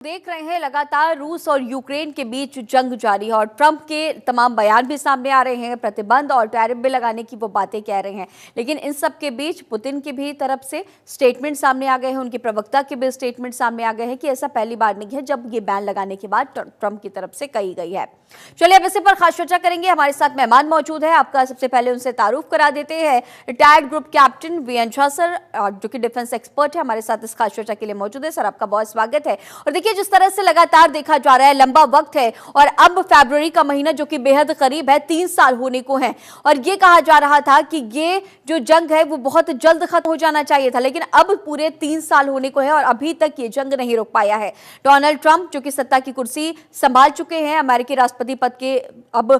देख रहे हैं लगातार रूस और यूक्रेन के बीच जंग जारी है और ट्रंप के तमाम बयान भी सामने आ रहे हैं, प्रतिबंध और टैरिफ भी लगाने की वो बातें कह रहे हैं। लेकिन इन सब के बीच पुतिन की भी तरफ से स्टेटमेंट सामने आ गए हैं, उनके प्रवक्ता के भी स्टेटमेंट सामने आ गए हैं कि ऐसा पहली बार नहीं है जब ये बैन लगाने के बाद ट्रंप की तरफ से कही गई है। चलिए अब इसी पर खास चर्चा करेंगे। हमारे साथ मेहमान मौजूद है, आपका सबसे पहले उनसे तारुफ करा देते हैं। Retired group captain VN Jha sir, जो कि डिफेंस एक्सपर्ट है, हमारे साथ इस खास चर्चा के लिए मौजूद है। सर, आपका बहुत स्वागत है। और देखिए, जिस तरह से लगातार देखा जा रहा है, लंबा वक्त है और अब फरवरी का महीना जो कि बेहद करीब है, 3 साल होने को है और ये कहा जा रहा था कि ये जो जंग है वो बहुत जल्द खत्म हो जाना चाहिए था, लेकिन अब पूरे 3 साल होने को है और अभी तक ये जंग नहीं रुक पाया है। डोनाल्ड ट्रंप जो कि सत्ता की कुर्सी संभाल चुके हैं, अमेरिकी राष्ट्रपति पद के अब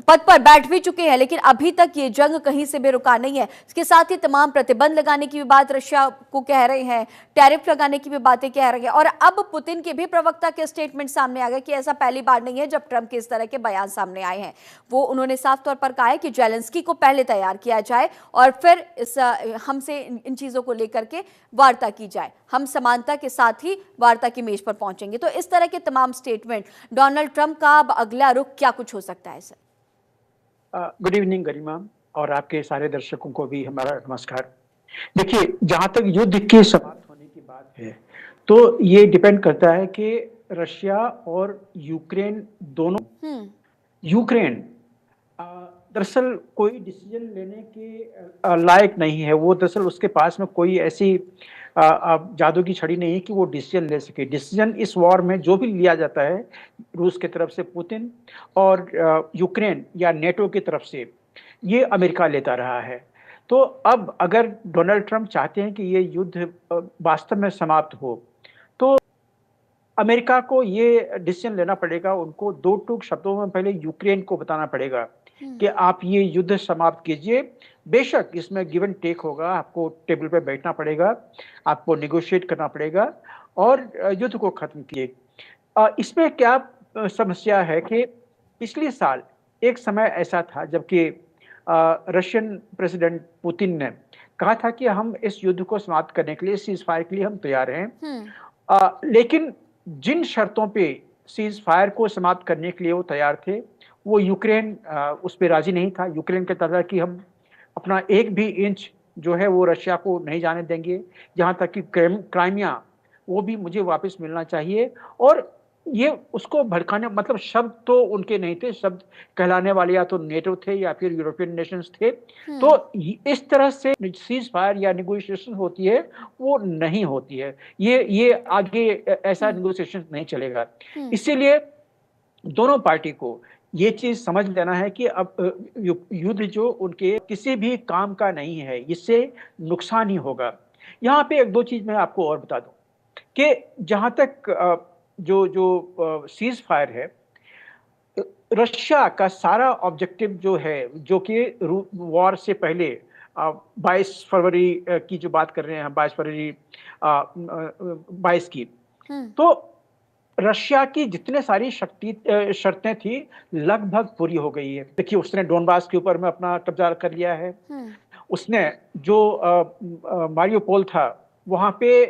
पद पर बैठ भी चुके हैं, लेकिन अभी तक ये जंग कहीं से भी रुका नहीं है। इसके साथ ही तमाम प्रतिबंध लगाने की भी बात रशिया को कह रहे हैं, टैरिफ लगाने की भी बातें कह रहे हैं और अब पुतिन के भी प्रवक्ता के स्टेटमेंट सामने आ गए कि ऐसा पहली बार नहीं है जब ट्रंप के इस तरह के बयान सामने आए हैं। वो उन्होंने साफ तौर पर कहा है कि जेलेंस्की को पहले तैयार किया जाए और फिर हमसे इन चीजों को लेकर के वार्ता की जाए, हम समानता के साथ ही वार्ता की मेज पर पहुंचेंगे। तो इस तरह के तमाम स्टेटमेंट, डोनाल्ड ट्रंप का अब अगला रुख क्या कुछ हो सकता है? सर, गुड इवनिंग गरिमा, और आपके सारे दर्शकों को भी हमारा नमस्कार। देखिए, जहां तक युद्ध के समाप्त होने की बात है, तो ये डिपेंड करता है कि रशिया और यूक्रेन दोनों यूक्रेन दरअसल कोई डिसीजन लेने के लायक नहीं है। वो दरअसल उसके पास में कोई ऐसी जादू की छड़ी नहीं है कि वो डिसीजन ले सके। डिसीजन इस वॉर में जो भी लिया जाता है रूस की तरफ से पुतिन और यूक्रेन या नेटो की तरफ से, ये अमेरिका लेता रहा है। तो अब अगर डोनाल्ड ट्रंप चाहते हैं कि ये युद्ध वास्तव में समाप्त हो, तो अमेरिका को ये डिसीजन लेना पड़ेगा। उनको दो टूक शब्दों में पहले यूक्रेन को बताना पड़ेगा कि आप ये युद्ध समाप्त कीजिए। बेशक इसमें गिव एंड टेक होगा, आपको टेबल पे बैठना पड़ेगा, आपको नेगोशिएट करना पड़ेगा और युद्ध को खत्म कीजिए। इसमें क्या समस्या है कि पिछले साल एक समय ऐसा था जबकि रशियन प्रेसिडेंट पुतिन ने कहा था कि हम इस युद्ध को समाप्त करने के लिए, सीज फायर के लिए हम तैयार हैं। लेकिन जिन शर्तों पे सीज फायर को समाप्त करने के लिए वो तैयार थे, वो यूक्रेन उस पर राजी नहीं था। यूक्रेन कहता था कि हम अपना एक भी इंच जो है वो रशिया को नहीं जाने देंगे, यहाँ तक कि क्राइमिया वो भी मुझे वापस मिलना चाहिए। और ये उसको भड़काने, मतलब शब्द तो उनके नहीं थे, शब्द कहलाने वाले या तो नेटो थे या फिर यूरोपियन नेशंस थे। तो इस तरह से सीज फायर या निगोशिएशन होती है, वो नहीं होती है। ये आगे ऐसा निगोशिएशन नहीं चलेगा। इसीलिए दोनों पार्टी को ये चीज समझ लेना है कि अब युद्ध जो उनके किसी भी काम का नहीं है, इससे नुकसान ही होगा। यहाँ पे एक दो चीज मैं आपको और बता दूं कि जहां तक जो जो सीज फायर है, रशिया का सारा ऑब्जेक्टिव जो है, जो कि वॉर से पहले 22 फरवरी की जो बात कर रहे हैं, 22 फरवरी 22 की, तो रशिया की जितने सारी शर्तें थी लगभग पूरी हो गई है। देखिए, उसने डोनबास के ऊपर में अपना कब्जा कर लिया है। उसने जो मारियोपोल था, वहां पे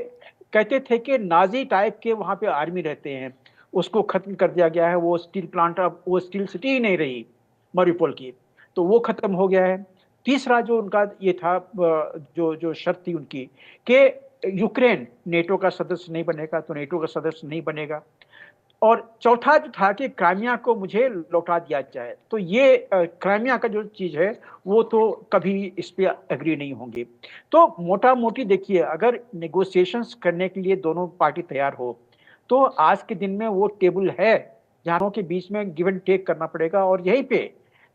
कहते थे कि नाजी टाइप के वहां पे आर्मी रहते हैं, उसको खत्म कर दिया गया है। वो स्टील प्लांट, अब वो स्टील सिटी ही नहीं रही मारियोपोल की, तो वो खत्म हो गया है। तीसरा जो उनका ये था, जो जो शर्त थी उनकी कि यूक्रेन नेटो का सदस्य नहीं बनेगा, तो नेटो का सदस्य नहीं बनेगा। और चौथा जो था कि क्राइमिया को मुझे लौटा दिया जाए। तो ये क्राइमिया का जो चीज है वो तो कभी इस पे एग्री नहीं होंगे। तो मोटा मोटी देखिए, अगर नेगोशिएशंस करने के लिए दोनों पार्टी तैयार हो, तो आज के दिन में वो टेबल है जहां के बीच में गिव एंड टेक करना पड़ेगा। और यहीं पे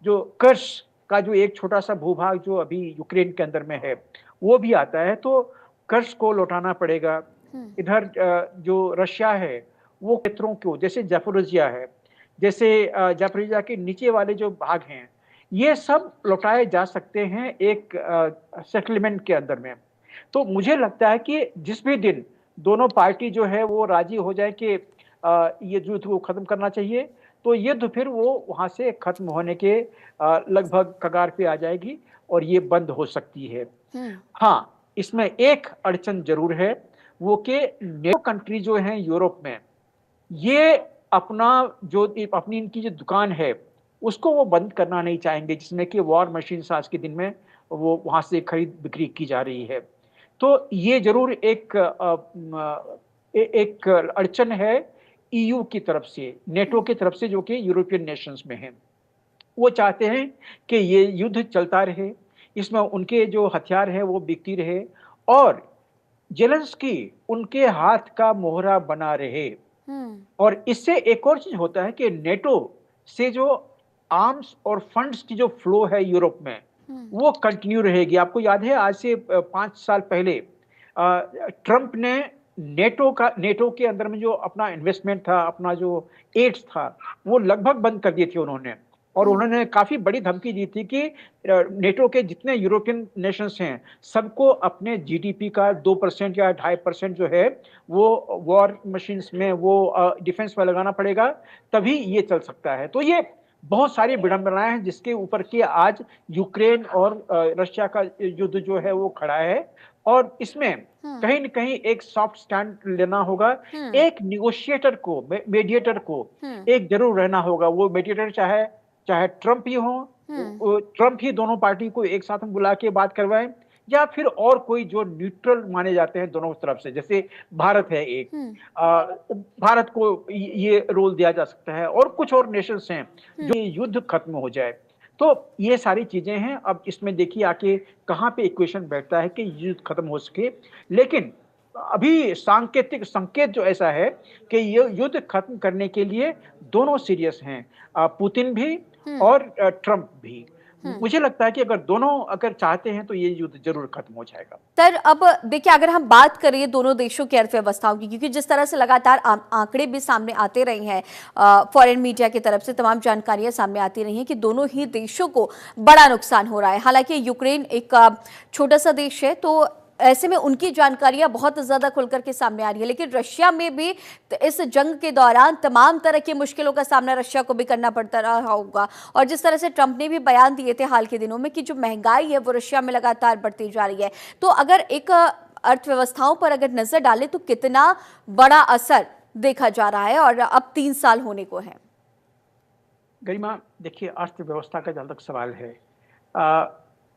जो कर्स का जो एक छोटा सा भूभाग जो अभी यूक्रेन के अंदर में है, वो भी आता है, तो कर्ज को लौटाना पड़ेगा। इधर जो रशिया है वो क्षेत्रों को, जैसे जापोरिजिया है, जैसे जापोरिजिया के नीचे वाले जो भाग हैं, ये सब लौटाए जा सकते हैं एक सेटलमेंट के अंदर में। तो मुझे लगता है कि जिस भी दिन दोनों पार्टी जो है वो राजी हो जाए कि ये युद्ध को खत्म करना चाहिए, तो युद्ध फिर वो वहां से खत्म होने के लगभग कगार पे आ जाएगी और ये बंद हो सकती है। हाँ, इसमें एक अड़चन जरूर है, वो कि नेटो कंट्री जो हैं यूरोप में, ये अपना जो अपनी इनकी जो दुकान है, उसको वो बंद करना नहीं चाहेंगे, जिसमें कि वॉर मशीन्स आज के दिन में वो वहाँ से खरीद-बिक्री की जा रही है। तो ये ज़रूर एक अड़चन है ईयू की तरफ से, नेटो की तरफ से, जो कि यूरोपियन नेशंस में है। वो चाहते हैं कि ये युद्ध चलता रहे, इसमें उनके जो हथियार हैं वो बिकती रहे और ज़ेलेंस्की उनके हाथ का मोहरा बना रहे। हम्म। और इससे एक और चीज़ होता है कि नेटो से जो आर्म्स और फंड्स की जो फ्लो है यूरोप में, हम्म। वो कंटिन्यू रहेगी। आपको याद है आज से 5 साल पहले ट्रंप ने नेटो के अंदर में जो अपना इन्वेस्टमेंट था, अपना जो एड्स था, वो लगभग बंद कर दिए थे उन्होंने। और हम्म। उन्होंने काफ़ी बड़ी धमकी दी थी कि नेटो के जितने यूरोपियन नेशंस हैं, सबको अपने जीडीपी का 2% या 2.5% जो है, वो वॉर मशीन्स में, वो डिफेंस में लगाना पड़ेगा, तभी ये चल सकता है। तो ये बहुत सारी विडंबनाएँ हैं जिसके ऊपर कि आज यूक्रेन और रशिया का युद्ध जो है वो खड़ा है और इसमें हम्म। कहीं न कहीं एक सॉफ्ट स्टैंड लेना होगा। हम्म। एक नेगोशिएटर को, मीडिएटर को हम्म। एक ज़रूर रहना होगा। वो मीडिएटर चाहे चाहे ट्रंप ही हों, हम्म। ट्रंप ही दोनों पार्टी को एक साथ में बुला के बात करवाएँ या फिर और कोई जो न्यूट्रल माने जाते हैं दोनों तरफ से, जैसे भारत है एक। हम्म। भारत को ये रोल दिया जा सकता है और कुछ और नेशंस हैं हम्म। जो ये युद्ध खत्म हो जाए। तो ये सारी चीज़ें हैं, अब इसमें देखिए आके कहाँ पे इक्वेशन बैठता है कि युद्ध खत्म हो सके। लेकिन अभी सांकेतिक संकेत जो ऐसा है कि ये युद्ध खत्म करने के लिए दोनों सीरियस हैं, पुतिन भी हम्म। और ट्रंप भी। हम्म। मुझे लगता है कि अगर दोनों अगर चाहते हैं तो ये युद्ध ज़रूर खत्म हो जाएगा। सर, अब देखिए, अगर हम बात करें दोनों देशों की अर्थव्यवस्थाओं की, क्योंकि जिस तरह से लगातार आंकड़े भी सामने आते रहे हैं, फॉरेन मीडिया की तरफ से तमाम जानकारियां सामने आती रही हैं कि दोनों ही देशों को बड़ा नुकसान हो रहा है। हालांकि यूक्रेन एक छोटा सा देश है, तो ऐसे में उनकी जानकारियां बहुत ज्यादा खुलकर के सामने आ रही है, लेकिन रशिया में भी इस जंग के दौरान तमाम तरह की मुश्किलों का सामना रशिया को भी करना पड़ता रहा होगा। और जिस तरह से ट्रंप ने भी बयान दिए थे हाल के दिनों में कि जो महंगाई है वो रशिया में लगातार बढ़ती जा रही है, तो अगर एक अर्थव्यवस्थाओं पर अगर नजर डालें तो कितना बड़ा असर देखा जा रहा है, और अब 3 साल होने को है। गरिमा, देखिए अर्थव्यवस्था का जहाँ तक सवाल है,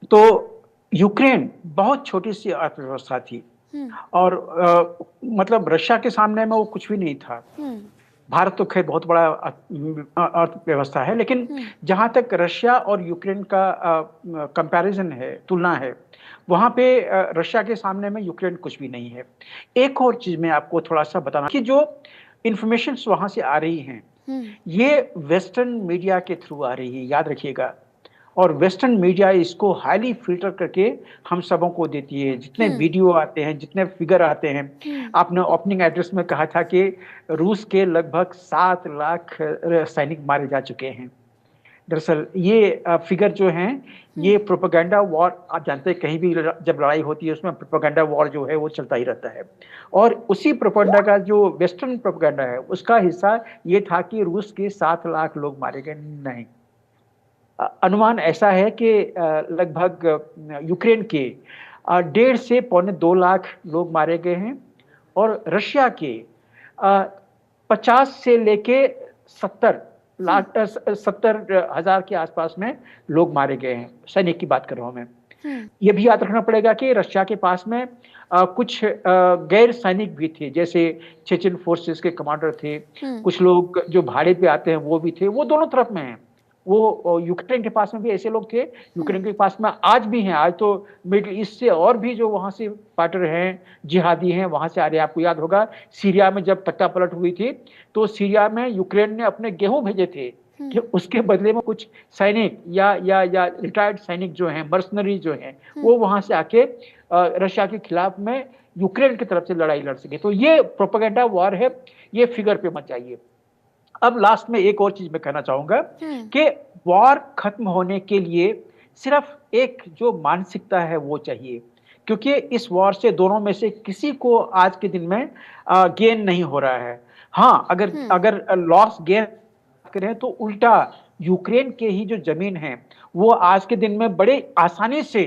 तो यूक्रेन बहुत छोटी सी अर्थव्यवस्था थी हम्म। और मतलब रशिया के सामने में वो कुछ भी नहीं था। हम्म। भारत तो खैर बहुत बड़ा अर्थव्यवस्था है, लेकिन हम्म। जहाँ तक रशिया और यूक्रेन का कंपैरिजन है, तुलना है, वहाँ पे रशिया के सामने में यूक्रेन कुछ भी नहीं है। एक और चीज़ मैं आपको थोड़ा-सा बताना कि जो इन्फॉर्मेशंस वहाँ से आ रही हैं, हम्म। ये वेस्टर्न मीडिया के थ्रू आ रही है, याद रखिएगा। और वेस्टर्न मीडिया इसको हाईली फ़िल्टर करके हम सबों को देती है। जितने हम्म। वीडियो आते हैं, जितने फ़िगर आते हैं, हम्म। आपने ओपनिंग एड्रेस में कहा था कि रूस के लगभग 7 लाख सैनिक मारे जा चुके हैं। दरअसल ये फ़िगर जो हैं, हम्म। ये प्रोपेगेंडा वॉर, आप जानते हैं कहीं भी जब लड़ाई होती है उसमें प्रोपेगेंडा वॉर जो है वो चलता ही रहता है। और उसी प्रोपेगेंडा का जो वेस्टर्न प्रोपेगेंडा है, उसका हिस्सा ये था कि रूस के 7 लाख लोग मारे गए। नहीं, अनुमान ऐसा है कि लगभग यूक्रेन के 1.5 से पौने 2 लाख लोग मारे गए हैं और रशिया के 50 से लेके 70 हम्म। लाख 70,000 के आसपास में लोग मारे गए हैं। सैनिक की बात कर रहा हूँ मैं। हम्म। ये भी याद रखना पड़ेगा कि रशिया के पास में कुछ गैर सैनिक भी थे, जैसे चेचन फोर्सेस के कमांडर थे, हम्म। कुछ लोग जो भाड़े पे आते हैं वो भी थे, वो दोनों तरफ में हैं। वो यूक्रेन के पास में भी ऐसे लोग थे, यूक्रेन के पास में आज भी हैं। आज तो मिडल ईस्ट से और भी जो वहाँ से फाइटर हैं, जिहादी हैं, वहाँ से आ रहे हैं। आपको याद होगा सीरिया में जब तख्तापलट हुई थी, तो सीरिया में यूक्रेन ने अपने गेहूँ भेजे थे कि उसके बदले में कुछ सैनिक या रिटायर्ड सैनिक जो हैं, मर्सनरी जो हैं, वो वहाँ से आके रशिया के खिलाफ में यूक्रेन की तरफ से लड़ाई लड़ सके। तो ये प्रोपेगेंडा वॉर है, ये फिगर पे मत जाइए। अब लास्ट में एक और चीज़ मैं कहना चाहूँगा हम्म। कि वॉर खत्म होने के लिए सिर्फ एक जो मानसिकता है वो चाहिए, क्योंकि इस वॉर से दोनों में से किसी को आज के दिन में गेन नहीं हो रहा है। हाँ, अगर हम्म। अगर लॉस गेन करें तो उल्टा यूक्रेन के ही जो ज़मीन है, वो आज के दिन में बड़े आसानी से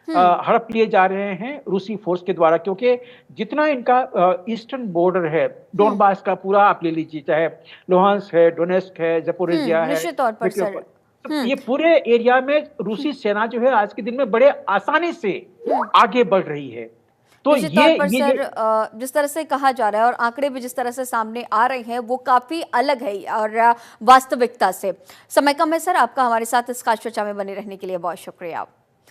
हड़प लिए जा रहे हैं रूसी फोर्स के द्वारा, क्योंकि जितना इनका ईस्टर्न बॉर्डर है, डोनबास का पूरा आप ले लीजिए, चाहे लुहांस्क है, डोनेस्क है, ज़पोरिज़िया है, निश्चित तौर पर सर। मेरियोपोल, तो ये पूरे एरिया में रूसी सेना जो है आज के दिन में बड़े आसानी से आगे बढ़ रही है। तो निश्चित तौर पर ये सर, जो जिस तरह से कहा जा रहा है और आंकड़े भी जिस तरह से सामने आ रहे हैं वो काफी अलग है और वास्तविकता से। समय कम है सर, आपका हमारे साथ इस खास चर्चा में बने रहने के लिए बहुत शुक्रिया।